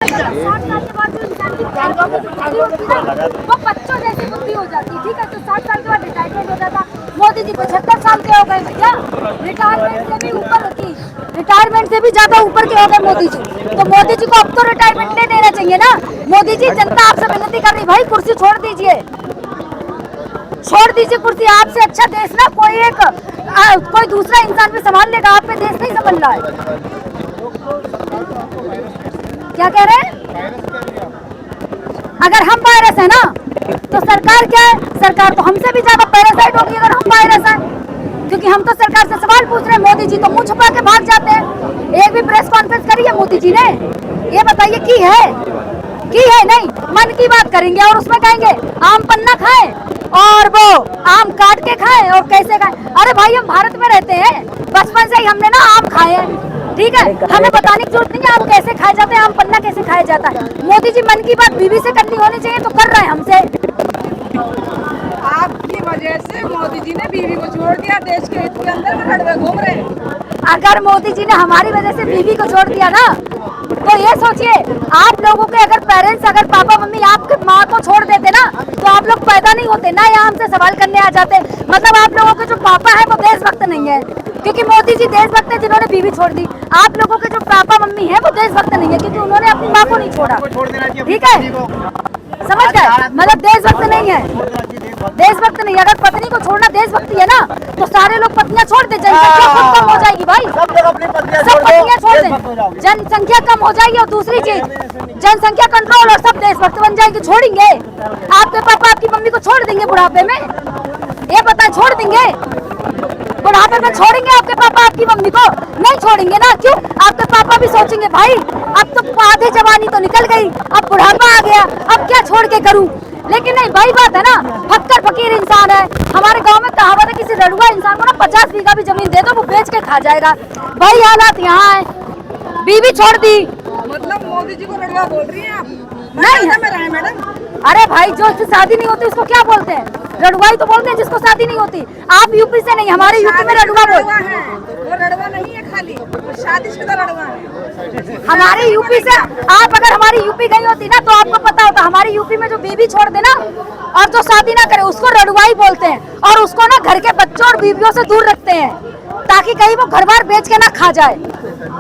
60 साल के बाद जो इंसान की वो बच्चों जैसी बुद्धि हो जाती है। ठीक है, तो 60 साल के बाद रिटायरमेंट हो जाता। मोदी जी 75 साल के हो गए भैया, रिटायरमेंट से भी ऊपर की, रिटायरमेंट से भी ज्यादा ऊपर के हो गए मोदी जी। तो मोदी जी को अब तो रिटायरमेंट नहीं देना चाहिए ना। मोदी जी, जनता आपसे विनती कर रही, भाई कुर्सी छोड़ दीजिए, छोड़ दीजिए कुर्सी। आपसे अच्छा देश ना कोई दूसरा इंसान भी संभाल लेगा, आप पे देश नहीं संभल रहा है। क्या कह रहे हैं? अगर हम वायरस है ना तो सरकार क्या है? सरकार तो हमसे भी ज्यादा पैरासाइट होगी अगर हम वायरस हैं, क्योंकि हम तो सरकार से सवाल पूछ रहे हैं। मोदी जी तो मुंह छुपा के भाग जाते हैं। एक भी प्रेस कॉन्फ्रेंस करी है मोदी जी ने? ये बताइए की है नहीं? मन की बात करेंगे और उसमें कहेंगे आम पन्ना खाएं और वो आम काट के खाएं और कैसे खाएं। अरे भाई, हम भारत में रहते हैं, बचपन से ही हमने ना आम खाए हैं। ठीक है, हमें बताने की जरूरत नहीं है आम कैसे खाए जाते हैं, आम पन्ना कैसे खाया जाता है। मोदी जी मन की बात बीवी से करनी होनी चाहिए तो कर रहे हैं हमसे। आपकी वजह से मोदी जी ने बीवी को छोड़ दिया, देश के हित के अंदर लड़वे घूम रहे हैं। अगर मोदी जी ने हमारी वजह से बीवी को छोड़ दिया ना, तो ये सोचिए आप लोगों के अगर पेरेंट्स, अगर पापा मम्मी आपके माँ को छोड़ देते ना, तो आप लोग पैदा नहीं होते ना, यहाँ हमसे सवाल करने आ जाते। मतलब आप लोगों के जो पापा है वो देशभक्त नहीं है, क्योंकि मोदी जी देशभक्त है जिन्होंने बीवी छोड़ दी। आप लोगों के जो पापा मम्मी है वो देशभक्त नहीं है, क्योंकि उन्होंने अपनी माँ को नहीं छोड़ा। ठीक है, समझ गए? मतलब देशभक्त नहीं है, देशभक्त नहीं। अगर पत्नी को छोड़ना देशभक्ति है ना, तो सारे लोग पत्नियां छोड़ दे, जनसंख्या खुद कम हो जाएगी भाई। सब पत्नियां छोड़ दें, जनसंख्या कम हो जाएगी। और दूसरी चीज, जनसंख्या कंट्रोल और सब देशभक्त बन जाएंगे। छोड़ेंगे आपके पापा आपकी मम्मी को छोड़ देंगे बुढ़ापे में? ये बताएं, छोड़ देंगे बुढ़ापे में? छोड़ेंगे आपके पापा आपकी मम्मी को? नहीं छोड़ेंगे ना। क्यों? आपके पापा भी सोचेंगे भाई अब तो आधी जवानी तो निकल गई, अब बुढ़ापा आ गया, अब क्या छोड़ के करूं। लेकिन नहीं भाई, बात है ना, फक्कर फकीर इंसान है। हमारे गांव में कहावत है, किसी रड़ुआ इंसान को ना 50 बीघा भी जमीन दे दो वो बेच के खा जाएगा। भाई हालात यहाँ है, बीवी छोड़ दी। मतलब मोदी जी को लड़वा बोल रही हैं आप? नहीं है मैडम। अरे भाई, जो शादी नहीं होती उसको क्या बोलते हैं? रड़ुआई तो बोलते हैं जिसको शादी नहीं होती। आप यूपी से नहीं, हमारे यूपी में रड़ुआ बोलते हैं। वो रड़वा नहीं है, खाली शादीशुदा रड़वा है। हमारे यूपी से, आप अगर हमारी यूपी गई होती ना तो आपको पता होता, हमारी यूपी में जो बीवी छोड़ दे ना और जो शादी ना करे उसको रड़ुआई बोलते हैं। और उसको ना घर के बच्चों और बीवियों से दूर रखते हैं, ताकि कहीं वो घर बार बेच के ना खा जाए।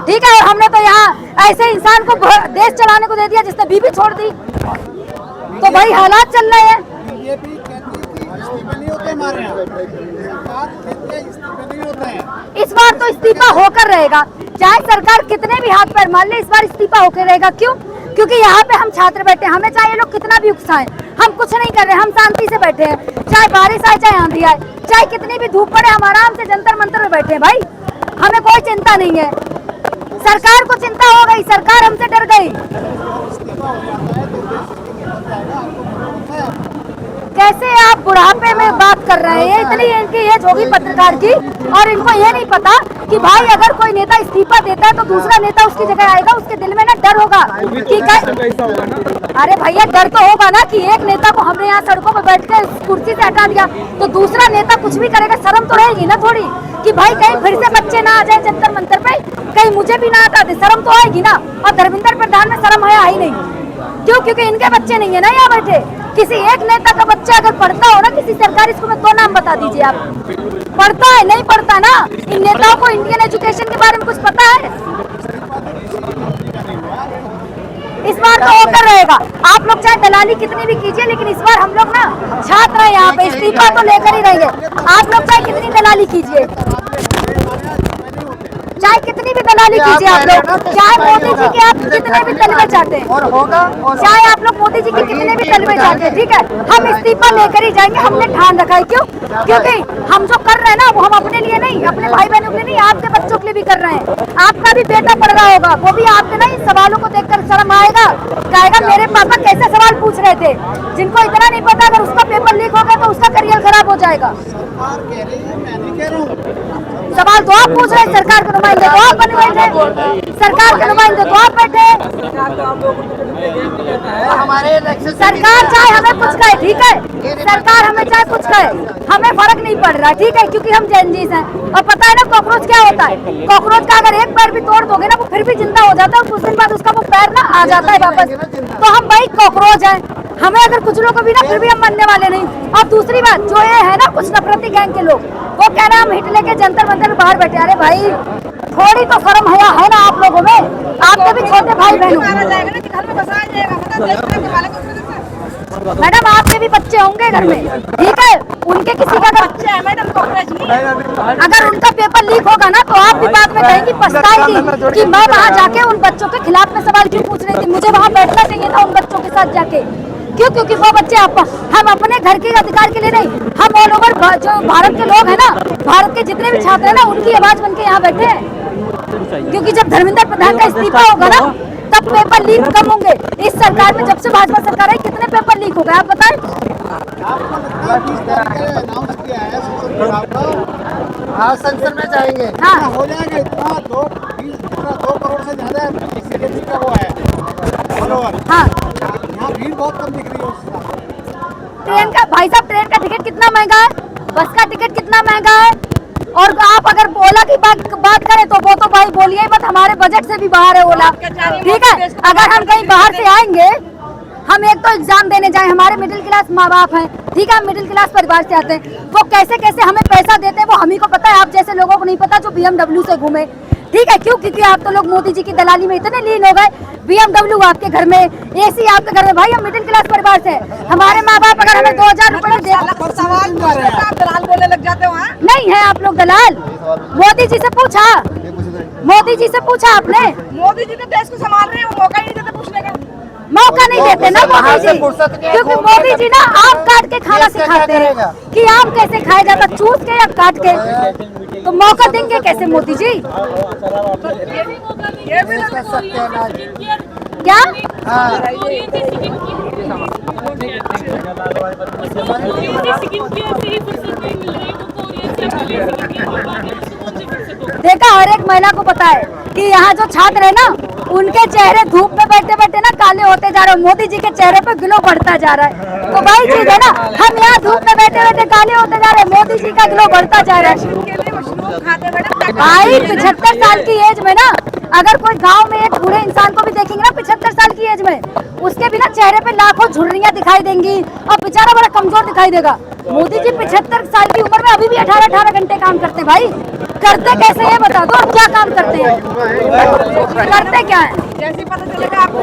ठीक है, और हमने तो यहाँ ऐसे इंसान को देश चलाने को दे दिया जिसने बीवी छोड़ दी। तो भाई हालात चल रहे हैं। इस बार तो इस्तीफा होकर रहेगा, चाहे सरकार कितने भी हाथ पैर मार ले, इस बार इस्तीफा होकर रहेगा। क्यों? क्योंकि यहाँ पे हम छात्र बैठे हैं, हमें चाहे लोग कितना भी उकसाएं, हम कुछ नहीं कर रहे, हम शांति से बैठे हैं। चाहे बारिश आए, चाहे आंधी आए, चाहे कितनी भी धूप पड़े, हम आराम से जंतर मंतर में बैठे हैं भाई। हमें कोई चिंता नहीं है। सरकार को चिंता हो गई, सरकार हमसे डर गई। कैसे आप बुढ़ापे में बात कर रहे हैं? इतनी इनकी एज होगी पत्रकार की और इनको ये नहीं पता कि भाई अगर कोई नेता इस्तीफा देता है तो दूसरा नेता उसकी जगह आएगा, उसके दिल में ना डर होगा कि अरे भैया, डर तो होगा ना कि एक नेता को हमने यहाँ सड़कों पर बैठ कर कुर्सी से हटा दिया तो दूसरा नेता कुछ भी करेगा। शर्म तो रहेगी ना थोड़ी, कि भाई कहीं फिर से बच्चे ना आ जाए जंतर मंतर पे, कहीं मुझे भी ना आता दे। शर्म तो आएगी ना। और धर्मेंद्र प्रधान में शर्म है ही नहीं। क्यों? क्योंकि इनके बच्चे नहीं है ना यहाँ बैठे। किसी एक नेता का बच्चा अगर पढ़ता हो ना किसी सरकारी स्कूल में, तो नाम बता दीजिए आप। पढ़ता है? नहीं पढ़ता ना। इन नेताओं को इंडियन एजुकेशन के बारे में कुछ पता है? इस बार तो होकर रहेगा। आप लोग चाहे दलाली कितनी भी कीजिए, लेकिन इस बार हम लोग ना छात्र हैं यहाँ पे, इस्तीफा तो लेकर ही रहेंगे। आप लोग चाहे कितनी दलाली कीजिए, चाहे कितनी भी दलाली कीजिए, आप लोग चाहे मोदी जी के आप कितने भी तलवे चाहते हैं, चाहे आप लोग मोदी जी के कितने भी तलवे चाहते हैं, ठीक है, हम इस्तीफा लेकर ही जाएंगे। हमने ठान रखा है। क्यों? क्योंकि हम जो कर रहे हैं ना वो हम अपने लिए नहीं, अपने भाई बहनों के लिए नहीं, आपके बच्चों के लिए भी कर रहे हैं। आपका भी बेटा पढ़ रहा होगा, वो भी आपके ना इन सवालों को देखकर शर्म आएगा, कहेगा मेरे पापा कैसे सवाल पूछ रहे थे। जिनको इतना नहीं पता, अगर उसका पेपर लीक हो गया तो उसका करियर खराब हो जाएगा। सवाल तो आप पूछ रहे हैं, सरकार के नुमाइंदे तो आप बने बैठे, सरकार के नुमाइंदे तो आप बैठे। हमारे इलेक्शन सरकार चाहे हमें कुछ कहे, ठीक है, सरकार हमें चाहे कुछ कहे, हमें फर्क नहीं पड़ रहा, ठीक है, क्योंकि हम जेनजीस हैं। और पता है ना कॉकरोच क्या होता है, कॉकरोच का अगर एक पैर भी तोड़ दोगे ना वो फिर भी जिंदा हो जाता है और कुछ दिन बाद उसका वो पैर ना आ जाता है वापस। तो हम भाई कॉकरोच हैं, हमें अगर कुछ लोगों को भी ना फिर भी हम मानने वाले नहीं। और दूसरी बात जो ये है ना कुछ नफरती गैंग के लोग, वो कह रहे हैं हम हिट लेके जंतर मंतर में बाहर बैठे। अरे भाई थोड़ी तो शर्म हया है ना आप लोगों में, आपके भी छोटे भाई बहन मैडम, आपके भी बच्चे होंगे घर में, ठीक है, उनके किसी का बच्चे है मैडम, अगर उनका पेपर लीक होगा ना तो आप भी बाद में कहेंगी, पछताएंगी कि मैं वहाँ जाके उन बच्चों के खिलाफ में सवाल क्यों पूछ रही थी, मुझे वहाँ बैठना चाहिए था उन बच्चों के साथ जाके। क्यों? क्योंकि वो बच्चे हम अपने घर के अधिकार के लिए नहीं, हम ऑल ओवर जो भारत के लोग हैं ना, भारत के जितने भी छात्र हैं ना, उनकी आवाज बन के यहाँ बैठे हैं। क्योंकि जब धर्मेंद्र प्रधान का इस्तीफा होगा ना तब पेपर लीक कम होंगे। इस सरकार में जब से भाजपा सरकार है कितने पेपर लीक हो गए आप बताएं? हाँ संसद में जाएंगे, हाँ हो जाएगा इतना 2 करोड़ से ज्यादा का वो है फॉलोवर। हाँ यहाँ भीड़ बहुत कम दिख रही है उसका। ट्रेन का भाई साहब, ट्रेन का टिकट कितना महंगा है, बस का टिकट कितना महंगा है, और आप अगर ओला की बात करें तो वो तो भाई बोलिए मत, हमारे बजट से भी बाहर है ओला, ठीक है। अगर हम कहीं बाहर से आएंगे, हम एक तो एग्जाम देने जाएं, हमारे मिडिल क्लास माँ बाप हैं, ठीक है, हम मिडिल क्लास परिवार से आते हैं, वो कैसे कैसे हमें पैसा देते हैं वो हम ही को पता है, आप जैसे लोगों को नहीं पता जो BMW से घूमे, ठीक है। क्यों? क्योंकि आप तो लोग मोदी जी की दलाली में इतने लीन हो गए, BMW आपके घर में, AC आपके घर में, भाई हम मिडिल क्लास परिवार से, हमारे माँ बाप अगर हमें 2000 रुपए में सवाल दलाल बोलने लग जाते हो। नहीं है आप लोग दलाल, मोदी जी से पूछा, मोदी जी से पूछा आपने? मोदी जी तो देश को संभाल रहे हैं, वो मौका ही नहीं देते पूछने का। मौका नहीं देते ना मोदी जी, क्योंकि मोदी जी ना आम काट के खाना सिखाते हैं कि आम कैसे खाया जाता, चूस के या काट के, तो मौका देंगे कैसे मोदी जी? ये भी कर सकते हैं ना। क्या? देखा, हर एक महिला को पता है कि यहाँ जो छात्र है ना उनके चेहरे धूप में बैठे बैठे ना काले होते जा रहे हैं, मोदी जी के चेहरे पे ग्लो बढ़ता जा रहा है। तो भाई चीज है ना, हम यहाँ धूप में बैठे बैठे काले होते जा रहे हैं, मोदी जी का ग्लो बढ़ता जा रहा है। भाई 75 साल की एज में ना अगर कोई गांव में एक बूढ़े इंसान को भी देखेंगे ना 75 साल की एज में, उसके भी ना चेहरे पे लाखों झुर्रियां दिखाई देंगी और बेचारा बड़ा कमजोर दिखाई देगा। मोदी जी 75 साल की उम्र में अभी भी 18-18 घंटे काम करते, भाई करते कैसे है बता दो, क्या काम करते हैं, करते क्या है? जैसे पता चलेगा आपको।